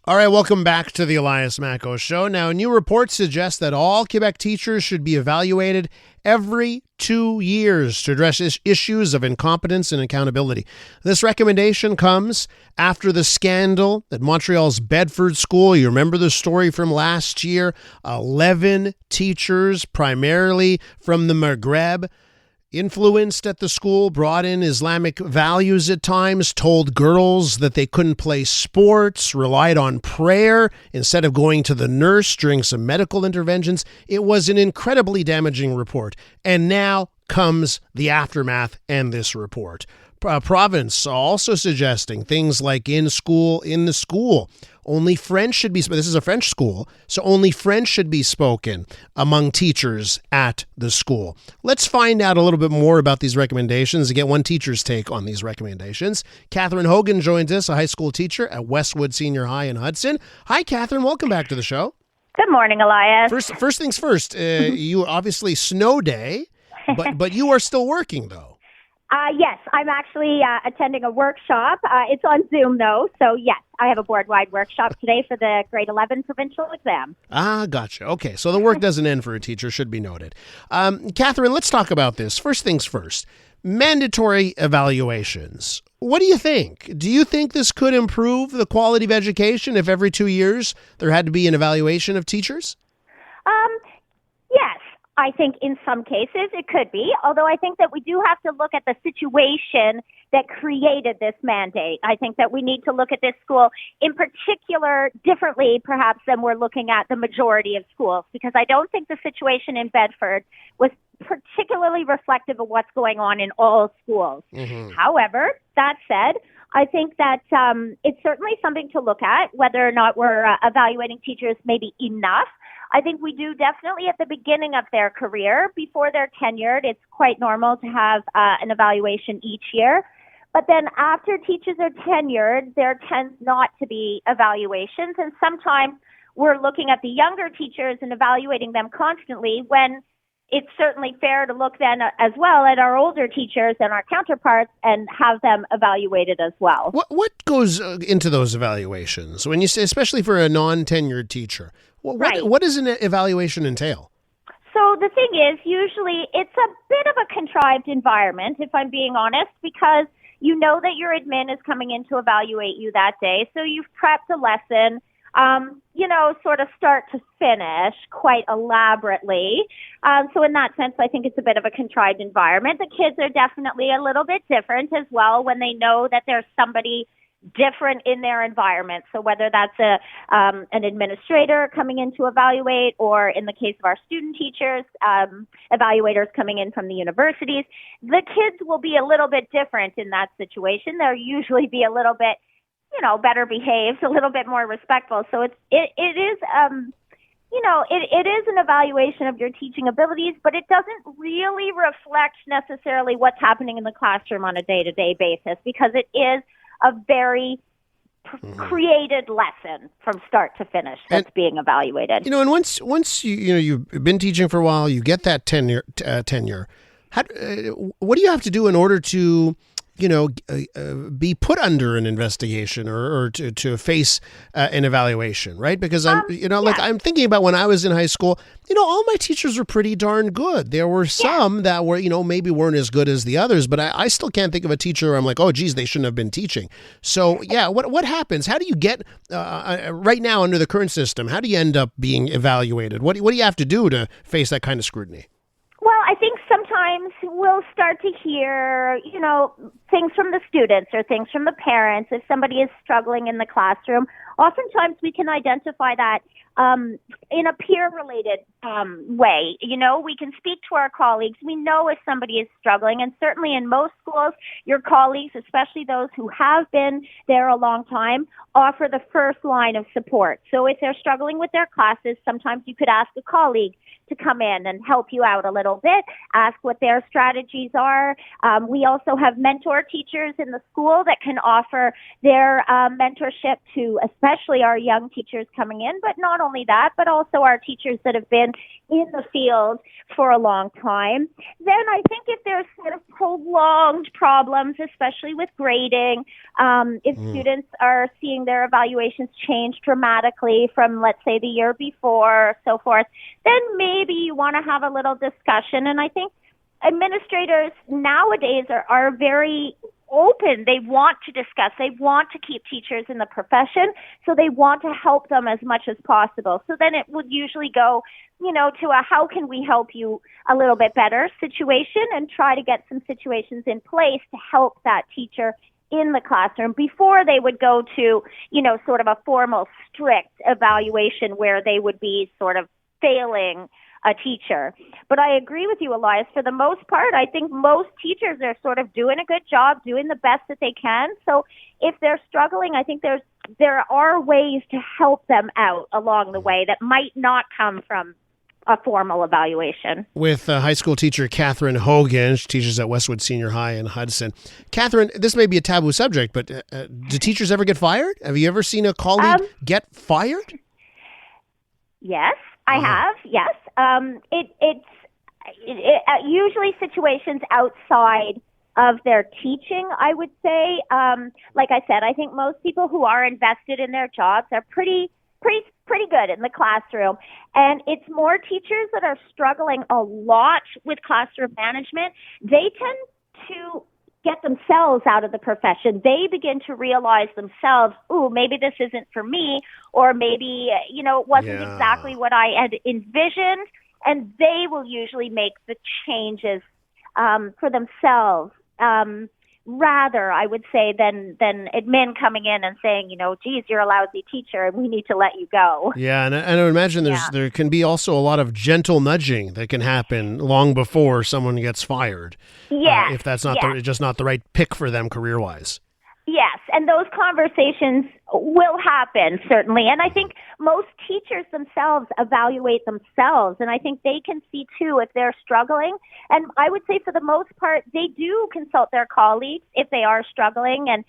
All right, welcome back to the Elias Macco Show. Now, a new report suggests that all Quebec teachers should be evaluated every 2 years to address issues of incompetence and accountability. This recommendation comes after the scandal at Montreal's Bedford School. You remember the story from last year? 11 teachers, primarily from the Maghreb, influenced at the school, brought in Islamic values at times, told girls that they couldn't play sports, relied on prayer instead of going to the nurse during some medical interventions. It was an incredibly damaging report. And now comes the aftermath and this report. Province also suggesting things like in the school, only French should be, this is a French school, so only French should be spoken among teachers at the school. Let's find out a little bit more about these recommendations and get one teacher's take on these recommendations. Catherine Hogan joins us, a high school teacher at Westwood Senior High in Hudson. Hi, Catherine. Welcome back to the show. Good morning, Elias. First things first, you obviously snow day, but you are still working, though. Yes, I'm actually attending a workshop. It's on Zoom, though. So, yes, I have a board-wide workshop today for the grade 11 provincial exam. Gotcha. Okay, so the work doesn't end for a teacher, should be noted. Catherine, let's talk about this. First things first, mandatory evaluations. What do you think? Do you think this could improve the quality of education if every 2 years there had to be an evaluation of teachers? Yes. I think in some cases it could be, although I think that we do have to look at the situation that created this mandate. I think that we need to look at this school in particular differently perhaps than we're looking at the majority of schools, because I don't think the situation in Bedford was particularly reflective of what's going on in all schools. Mm-hmm. However, that said, I think that it's certainly something to look at, whether or not we're evaluating teachers maybe enough. I think we do definitely at the beginning of their career. Before they're tenured, it's quite normal to have an evaluation each year. But then after teachers are tenured, there tends not to be evaluations. And sometimes we're looking at the younger teachers and evaluating them constantly when it's certainly fair to look then as well at our older teachers and our counterparts and have them evaluated as well. What goes into those evaluations when you say, especially for a non-tenured teacher? What does an evaluation entail? So the thing is, usually it's a bit of a contrived environment, if I'm being honest, because you know that your admin is coming in to evaluate you that day. So you've prepped a lesson, sort of start to finish quite elaborately. So in that sense, I think it's a bit of a contrived environment. The kids are definitely a little bit different as well when they know that there's somebody different in their environment. So whether that's an administrator coming in to evaluate, or in the case of our student teachers, evaluators coming in from the universities, the kids will be a little bit different in that situation. They'll usually be a little bit, better behaved, a little bit more respectful. So it is an evaluation of your teaching abilities, but it doesn't really reflect necessarily what's happening in the classroom on a day-to-day basis, because it is a very created lesson from start to finish that's being evaluated. And once you've been teaching for a while, you get that tenure. What do you have to do in order to be put under an investigation or to face an evaluation, right? Because I'm thinking about when I was in high school, all my teachers were pretty darn good. There were some that were, maybe weren't as good as the others, but I still can't think of a teacher where I'm like, oh, geez, they shouldn't have been teaching. So, what happens? How do you get, right now under the current system, how do you end up being evaluated? What do you have to do to face that kind of scrutiny? Well, I think sometimes we'll start to hear, things from the students or things from the parents. If somebody is struggling in the classroom, oftentimes we can identify that in a peer-related way. We can speak to our colleagues. We know if somebody is struggling, and certainly in most schools, your colleagues, especially those who have been there a long time, offer the first line of support. So if they're struggling with their classes, sometimes you could ask a colleague to come in and help you out a little bit, ask what their strategies are. We also have mentor teachers in the school that can offer their mentorship to especially our young teachers coming in, but not only that, but also our teachers that have been in the field for a long time. Then I think if there's sort of prolonged problems, especially with grading, if students are seeing their evaluations change dramatically from, let's say, the year before, so forth, then maybe you want to have a little discussion. And I think administrators nowadays are very open. They want to discuss. They want to keep teachers in the profession, so they want to help them as much as possible. So then it would usually go, to a how can we help you a little bit better situation, and try to get some situations in place to help that teacher in the classroom before they would go to, sort of a formal, strict evaluation where they would be sort of failing a teacher. But I agree with you, Elias. For the most part, I think most teachers are sort of doing a good job, doing the best that they can. So if they're struggling, I think there are ways to help them out along the way that might not come from a formal evaluation. With high school teacher Catherine Hogan, she teaches at Westwood Senior High in Hudson. Catherine, this may be a taboo subject, but do teachers ever get fired? Have you ever seen a colleague get fired? Yes, I have. Yes. It's usually situations outside of their teaching, I would say. Like I said, I think most people who are invested in their jobs are pretty good in the classroom. And it's more teachers that are struggling a lot with classroom management. They tend to get themselves out of the profession. They begin to realize themselves, maybe this isn't for me, or maybe, it wasn't exactly what I had envisioned. And they will usually make the changes for themselves. Rather, I would say, than admin coming in and saying, geez, you're a lousy teacher and we need to let you go. Yeah, and I would imagine there can be also a lot of gentle nudging that can happen long before someone gets fired. Yeah, if that's not just not the right pick for them career-wise. Yes, and those conversations will happen, certainly. And I think most teachers themselves evaluate themselves, and I think they can see, too, if they're struggling. And I would say for the most part, they do consult their colleagues if they are struggling. And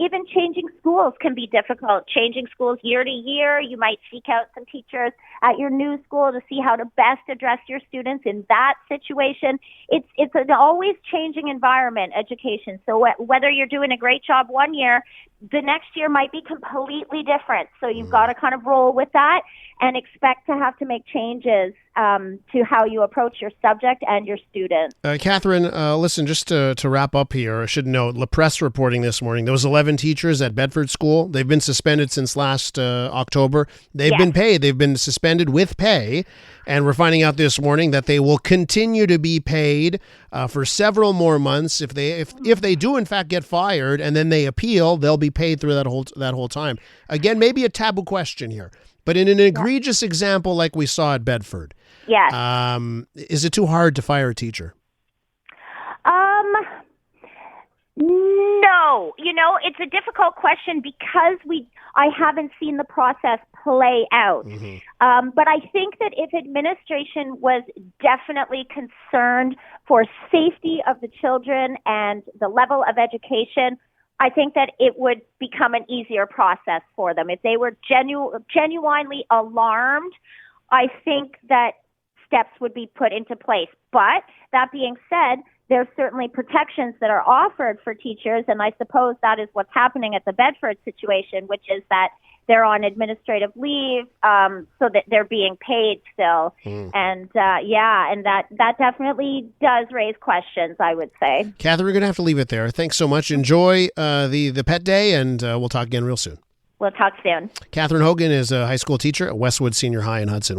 even changing schools can be difficult. Changing schools year to year, you might seek out some teachers at your new school to see how to best address your students in that situation. It's an always changing environment, education. So whether you're doing a great job one year, the next year might be completely different. So you've got to kind of roll with that and expect to have to make changes to how you approach your subject and your students. Catherine, listen, just to wrap up here, I should note, La Presse reporting this morning, those 11 teachers at Bedford School, they've been suspended since last October. They've been paid. They've been suspended with pay. And we're finding out this morning that they will continue to be paid for several more months. If they do in fact get fired and then they appeal, they'll be paid through that whole time. Again, maybe a taboo question here, but in an egregious example like we saw at Bedford, is it too hard to fire a teacher? No, it's a difficult question because I haven't seen the process play out. But I think that if administration was definitely concerned for safety of the children and the level of education, I think that it would become an easier process for them. If they were genuinely alarmed, I think that steps would be put into place. But that being said, there's certainly protections that are offered for teachers, and I suppose that is what's happening at the Bedford situation, which is that they're on administrative leave, so that they're being paid still. And and that definitely does raise questions, I would say. Catherine, we're going to have to leave it there. Thanks so much. Enjoy the pet day, and we'll talk again real soon. We'll talk soon. Catherine Hogan is a high school teacher at Westwood Senior High in Hudson.